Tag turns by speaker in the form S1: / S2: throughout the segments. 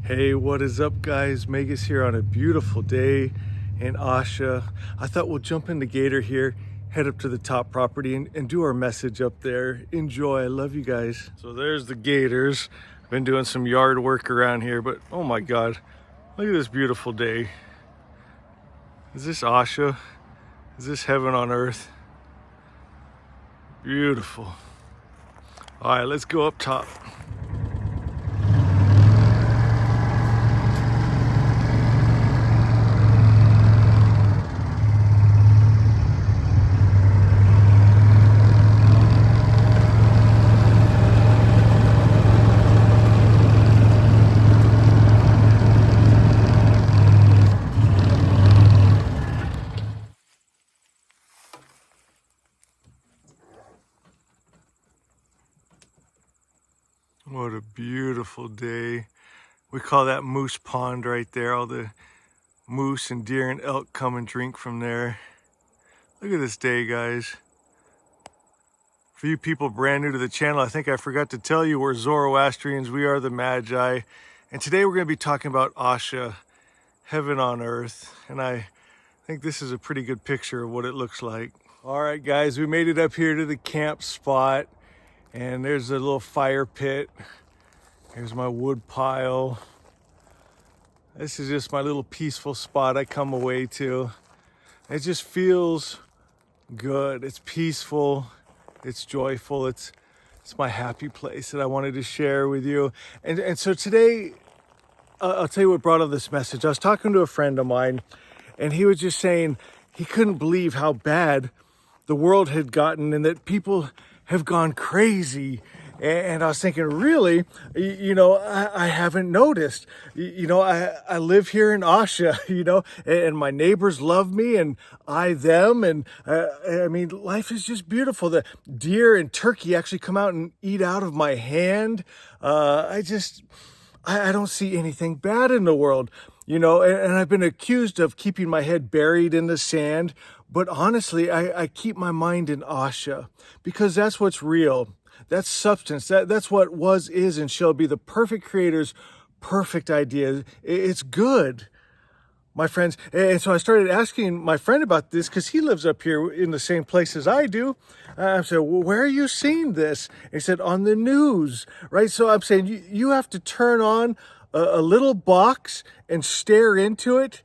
S1: Hey, what is up, guys? Megas here on a beautiful day in Asha. I thought we'll jump in the gator here, head up to the top property and do our message up there. Enjoy. I love you guys. So there's the gators. Been doing some yard work around here, but oh my God, look at this beautiful day. Is this Asha? Is this heaven on earth? Beautiful. All right, let's go up top. What a beautiful day. We call that Moose Pond right there. All the moose and deer and elk come and drink from there. Look at this day, guys. For you people brand new to the channel, I think I forgot to tell you we're Zoroastrians. We are the Magi. And today we're going to be talking about Asha, heaven on earth. And I think this is a pretty good picture of what it looks like. All right, guys, we made it up here to the camp spot. And there's a little fire pit. Here's my wood pile. This is just my little peaceful spot I come away to. It just feels good. It's peaceful. It's joyful. It's my happy place that I wanted to share with you. And so today, I'll tell you what brought up this message. I was talking to a friend of mine, and he was just saying he couldn't believe how bad the world had gotten and that people have gone crazy. And I was thinking, really, I haven't noticed. I live here in Asha, and my neighbors love me and I them. And I mean, life is just beautiful. The deer and turkey actually come out and eat out of my hand. I don't see anything bad in the world, and I've been accused of keeping my head buried in the sand. But honestly, I keep my mind in Asha because that's what's real. That's substance. That's what was, is, and shall be the perfect creator's perfect idea. It's good, my friends. And so I started asking my friend about this because he lives up here in the same place as I do. I said, well, where are you seeing this? And he said, on the news, right? So I'm saying you have to turn on a little box and stare into it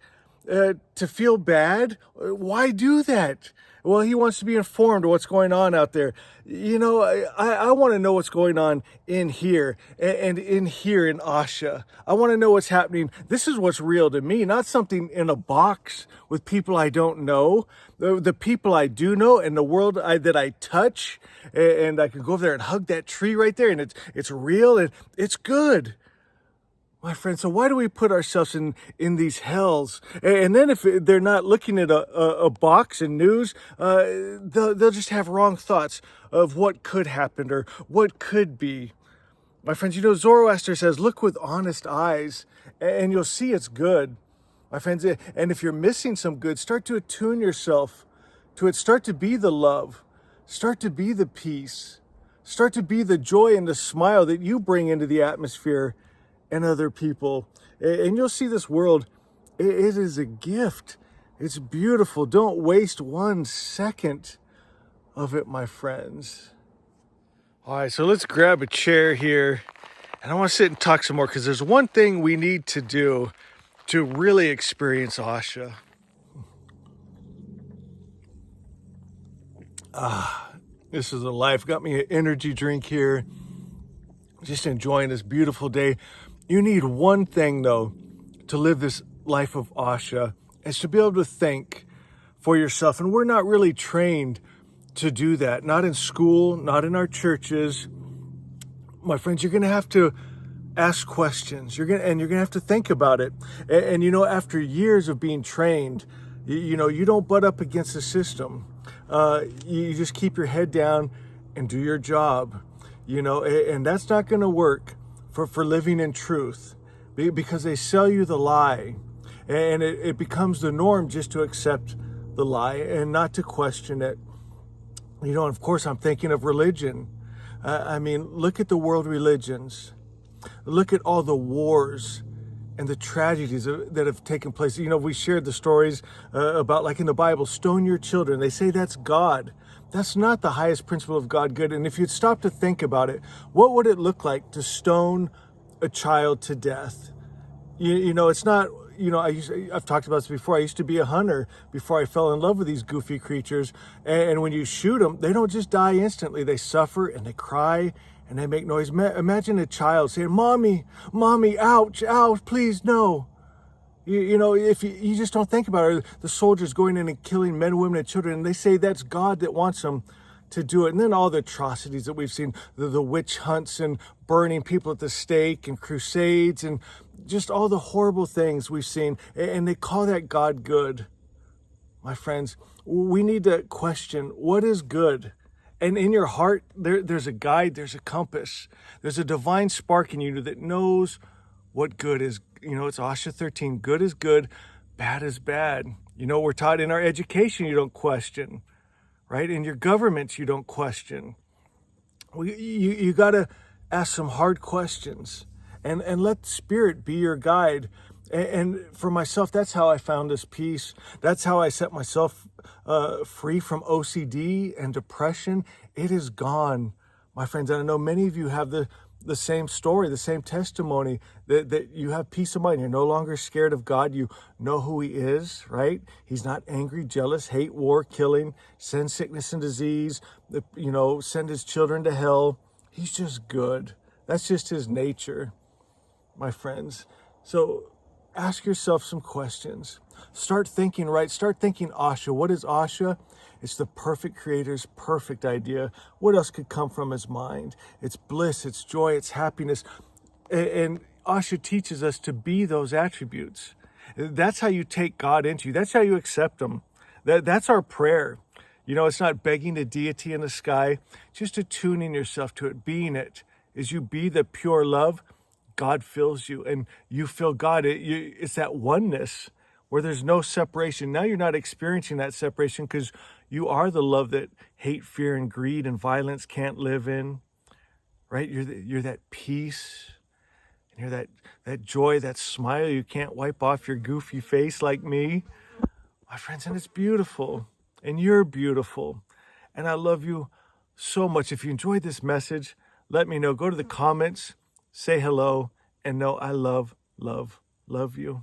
S1: to feel bad. Why do that? Well, he wants to be informed of what's going on out there. I want to know what's going on in here and in here in Asha. I want to know what's happening. This is what's real to me, not something in a box with people I don't know. The people I do know and the world that I touch, and I can go over there and hug that tree right there, and it's real and it's good. My friend, so why do we put ourselves in these hells? And then if they're not looking at a box and news, they'll just have wrong thoughts of what could happen or what could be. My friends, Zoroaster says, look with honest eyes and you'll see it's good. My friends, and if you're missing some good, start to attune yourself to it. Start to be the love. Start to be the peace. Start to be the joy and the smile that you bring into the atmosphere and other people. And you'll see this world, it is a gift. It's beautiful. Don't waste 1 second of it, my friends. All right, so let's grab a chair here. And I want to sit and talk some more because there's one thing we need to do to really experience Asha. This is a life. Got me an energy drink here. Just enjoying this beautiful day. You need one thing, though, to live this life of Asha, is to be able to think for yourself. And we're not really trained to do that. Not in school, not in our churches. My friends, you're going to have to ask questions. You're going to have to think about it. And after years of being trained, you don't butt up against the system. You just keep your head down and do your job. And that's not going to work for living in truth, because they sell you the lie, and it becomes the norm just to accept the lie and not to question it. And of course, I'm thinking of religion. I mean, look at the world religions. Look at all the wars and the tragedies that have taken place. You know, we shared the stories about, like in the Bible, stone your children. They say that's God. That's not the highest principle of God good. And if you'd stop to think about it, what would it look like to stone a child to death? You know, it's not, you know, I've talked about this before. I used to be a hunter before I fell in love with these goofy creatures. And when you shoot them, they don't just die instantly. They suffer and they cry and they make noise. Imagine a child saying, "Mommy, mommy, ouch, ouch, please, no." You know, if you just don't think about it, the soldiers going in and killing men, women, and children, and they say that's God that wants them to do it. And then all the atrocities that we've seen, the witch hunts and burning people at the stake and crusades and just all the horrible things we've seen. And they call that God good. My friends, we need to question what is good. And in your heart, there's a guide, there's a compass. There's a divine spark in you that knows what good is. You know, it's Asha 13. Good is good, bad is bad. You know, we're taught in our education, you don't question, right? In your governments, you don't question. You got to ask some hard questions and let Spirit be your guide. And for myself, that's how I found this peace. That's how I set myself free from OCD and depression. It is gone, my friends. And I know many of you have the same story, the same testimony, that you have peace of mind. You're no longer scared of God. You know who he is, right? He's not angry, jealous, hate, war, killing, send sickness and disease, you know, send his children to hell. He's just good. That's just his nature, my friends. So ask yourself some questions. Start thinking right. Start thinking Asha. What is Asha? It's the perfect creator's perfect idea. What else could come from his mind? It's bliss, it's joy, it's happiness. And Asha teaches us to be those attributes. That's how you take God into you. That's how you accept him. That's our prayer. You know, it's not begging a deity in the sky, just attuning yourself to it, being it. As you be the pure love, God fills you and you feel God. It's that oneness where there's no separation. Now you're not experiencing that separation because you are the love that hate, fear, and greed and violence can't live in, right? You're that peace, and you're that joy, that smile you can't wipe off your goofy face like me, my friends, and it's beautiful, and you're beautiful, and I love you so much. If you enjoyed this message, let me know. Go to the comments, say hello, and know I love you.